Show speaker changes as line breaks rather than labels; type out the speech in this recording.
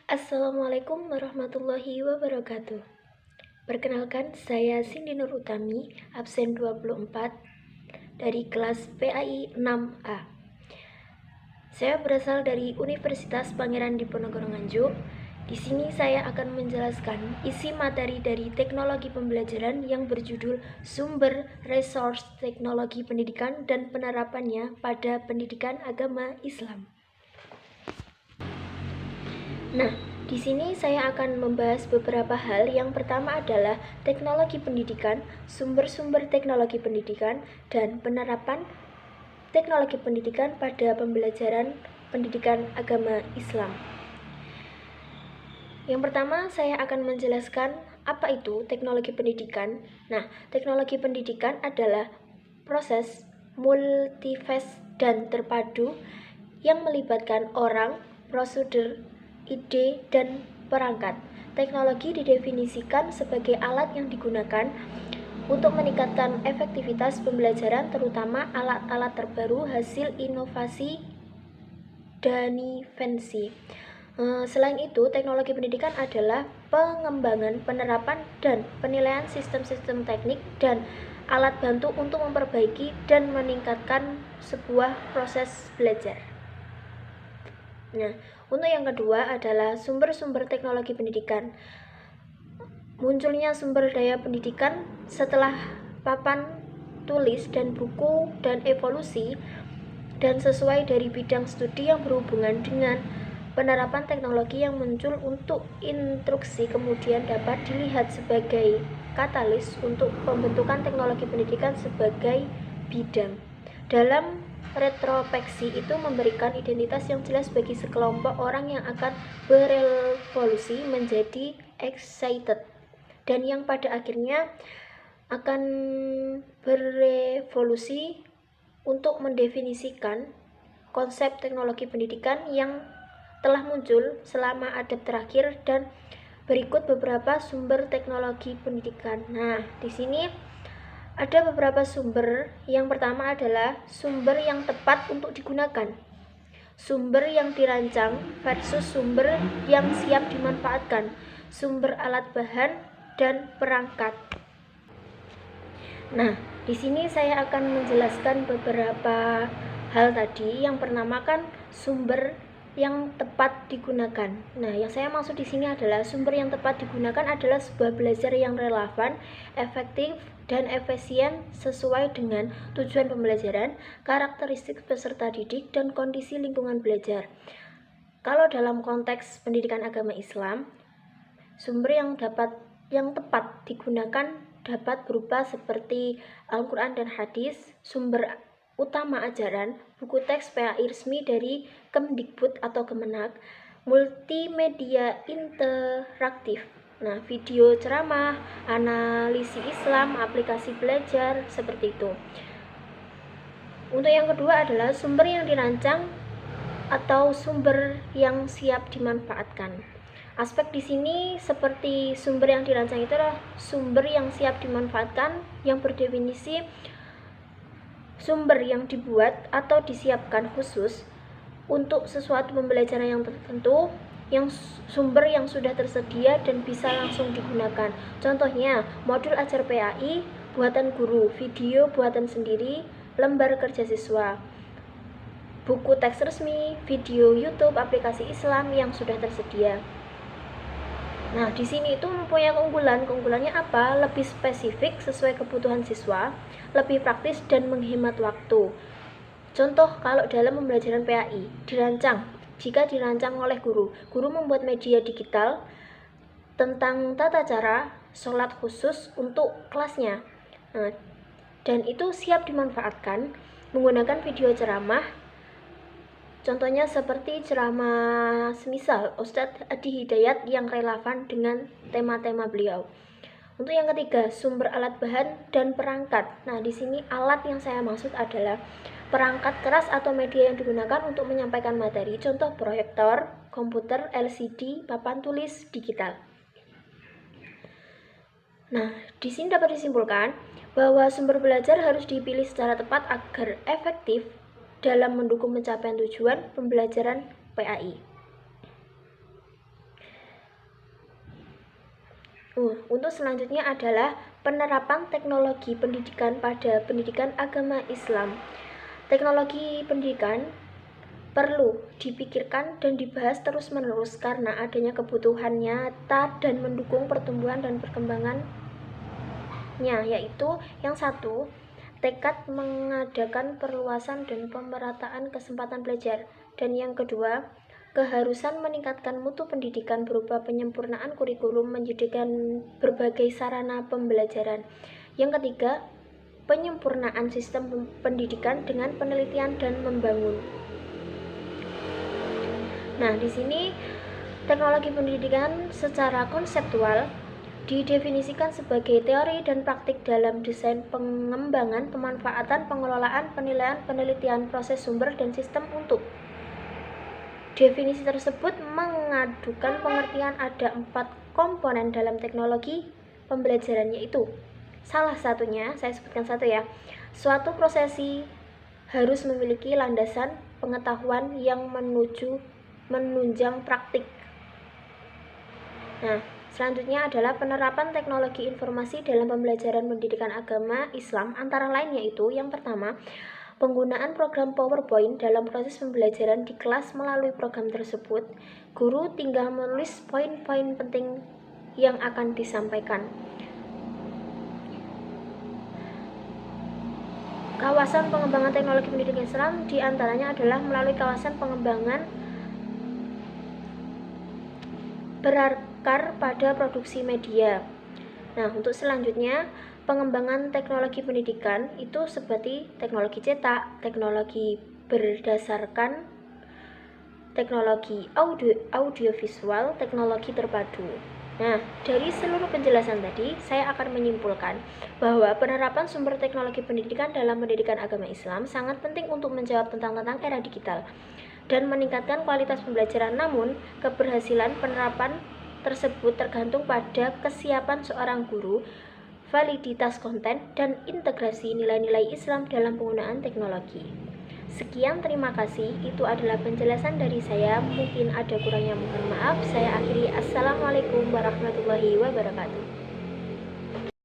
Assalamualaikum warahmatullahi wabarakatuh. Perkenalkan, saya Cindy Nur Utami, absen 24 dari kelas PAI 6A. Saya berasal dari Universitas Pangeran Diponegoro Nganjuk. Di sini saya akan menjelaskan isi materi dari teknologi pembelajaran yang berjudul Sumber Resource Teknologi Pendidikan dan Penerapannya pada Pendidikan Agama Islam. Nah, di sini saya akan membahas beberapa hal. Yang pertama adalah teknologi pendidikan, sumber-sumber teknologi pendidikan, dan penerapan teknologi pendidikan pada pembelajaran pendidikan agama Islam. Yang pertama, saya akan menjelaskan apa itu teknologi pendidikan. Nah, teknologi pendidikan adalah proses multifase dan terpadu yang melibatkan orang, prosedur, ide, dan perangkat. Teknologi didefinisikan sebagai alat yang digunakan untuk meningkatkan efektivitas pembelajaran, terutama alat-alat terbaru hasil inovasi dan invensi. Selain itu, teknologi pendidikan adalah pengembangan, penerapan, dan penilaian sistem-sistem teknik dan alat bantu untuk memperbaiki dan meningkatkan sebuah proses belajar. Nah, untuk yang kedua adalah sumber-sumber teknologi pendidikan. Munculnya sumber daya pendidikan setelah papan tulis dan buku dan evolusi dan sesuai dari bidang studi yang berhubungan dengan penerapan teknologi yang muncul untuk instruksi kemudian dapat dilihat sebagai katalis untuk pembentukan teknologi pendidikan sebagai bidang. Dalam retrospeksi itu memberikan identitas yang jelas bagi sekelompok orang yang akan berevolusi menjadi excited dan yang pada akhirnya akan berevolusi untuk mendefinisikan konsep teknologi pendidikan yang telah muncul selama abad terakhir. Dan berikut beberapa sumber teknologi pendidikan. Nah, di sini ada beberapa sumber. Yang pertama adalah sumber yang tepat untuk digunakan, sumber yang dirancang versus sumber yang siap dimanfaatkan, sumber alat bahan dan perangkat. Nah, di sini saya akan menjelaskan beberapa hal tadi. Yang pertama kan sumber yang tepat digunakan. Nah, yang saya maksud di sini adalah sumber yang tepat digunakan adalah sebuah belajar yang relevan, efektif, dan efisien sesuai dengan tujuan pembelajaran, karakteristik peserta didik, dan kondisi lingkungan belajar. Kalau dalam konteks pendidikan agama Islam, sumber yang tepat digunakan dapat berupa seperti Al-Quran dan hadis, sumber utama ajaran, buku teks PAI resmi dari Kemdikbud atau Kemenak, multimedia interaktif, nah video ceramah, analisis Islam, aplikasi belajar, seperti itu. Untuk yang kedua adalah sumber yang dirancang atau sumber yang siap dimanfaatkan. Aspek di sini seperti sumber yang dirancang itu adalah sumber yang siap dimanfaatkan, yang berdefinisi sumber yang dibuat atau disiapkan khusus untuk sesuatu pembelajaran yang tertentu, yang sumber yang sudah tersedia dan bisa langsung digunakan. Contohnya, modul ajar PAI buatan guru, video buatan sendiri, lembar kerja siswa, buku teks resmi, video YouTube, aplikasi Islam yang sudah tersedia. Nah, di sini itu mempunyai keunggulan. Keunggulannya apa? Lebih spesifik sesuai kebutuhan siswa, lebih praktis dan menghemat waktu. Contoh, kalau dalam pembelajaran PAI jika dirancang oleh guru membuat media digital tentang tata cara sholat khusus untuk kelasnya. Nah, dan itu siap dimanfaatkan menggunakan video ceramah. Contohnya seperti ceramah semisal Ustadz Adi Hidayat yang relevan dengan tema-tema beliau. Untuk yang ketiga, sumber alat bahan dan perangkat. Nah, di sini alat yang saya maksud adalah perangkat keras atau media yang digunakan untuk menyampaikan materi. Contoh proyektor, komputer, LCD, papan tulis digital. Nah, di sini dapat disimpulkan bahwa sumber belajar harus dipilih secara tepat agar efektif dalam mendukung pencapaian tujuan pembelajaran PAI. Untuk selanjutnya adalah penerapan teknologi pendidikan pada pendidikan agama Islam. Teknologi pendidikan perlu dipikirkan dan dibahas terus-menerus karena adanya kebutuhan nyata dan mendukung pertumbuhan dan perkembangannya, yaitu yang satu, tekad mengadakan perluasan dan pemerataan kesempatan belajar, dan yang kedua, keharusan meningkatkan mutu pendidikan berupa penyempurnaan kurikulum menjadikan berbagai sarana pembelajaran. Yang ketiga, penyempurnaan sistem pendidikan dengan penelitian dan membangun. Nah, di sini teknologi pendidikan secara konseptual didefinisikan sebagai teori dan praktik dalam desain, pengembangan, pemanfaatan, pengelolaan, penilaian, penelitian, proses sumber, dan sistem untuk. Definisi tersebut mengadukan pengertian ada 4 komponen dalam teknologi pembelajaran, yaitu salah satunya, saya sebutkan satu ya, suatu prosesi harus memiliki landasan pengetahuan yang menunjang praktik. Nah, selanjutnya adalah penerapan teknologi informasi dalam pembelajaran pendidikan agama Islam, antara lain yaitu yang pertama, penggunaan program PowerPoint dalam proses pembelajaran di kelas. Melalui program tersebut, guru tinggal menulis poin-poin penting yang akan disampaikan. Kawasan pengembangan teknologi pendidikan Islam diantaranya adalah melalui kawasan pengembangan berakar pada produksi media. Nah, untuk selanjutnya, pengembangan teknologi pendidikan itu seperti teknologi cetak, teknologi berdasarkan teknologi audiovisual, teknologi terpadu. Nah, dari seluruh penjelasan tadi, saya akan menyimpulkan bahwa penerapan sumber teknologi pendidikan dalam pendidikan agama Islam sangat penting untuk menjawab tentang era digital dan meningkatkan kualitas pembelajaran. Namun, keberhasilan penerapan tersebut tergantung pada kesiapan seorang guru, validitas konten, dan integrasi nilai-nilai Islam dalam penggunaan teknologi. Sekian, terima kasih. Itu adalah penjelasan dari saya. Mungkin ada kurangnya, mohon maaf. Saya akhiri. Assalamualaikum warahmatullahi wabarakatuh.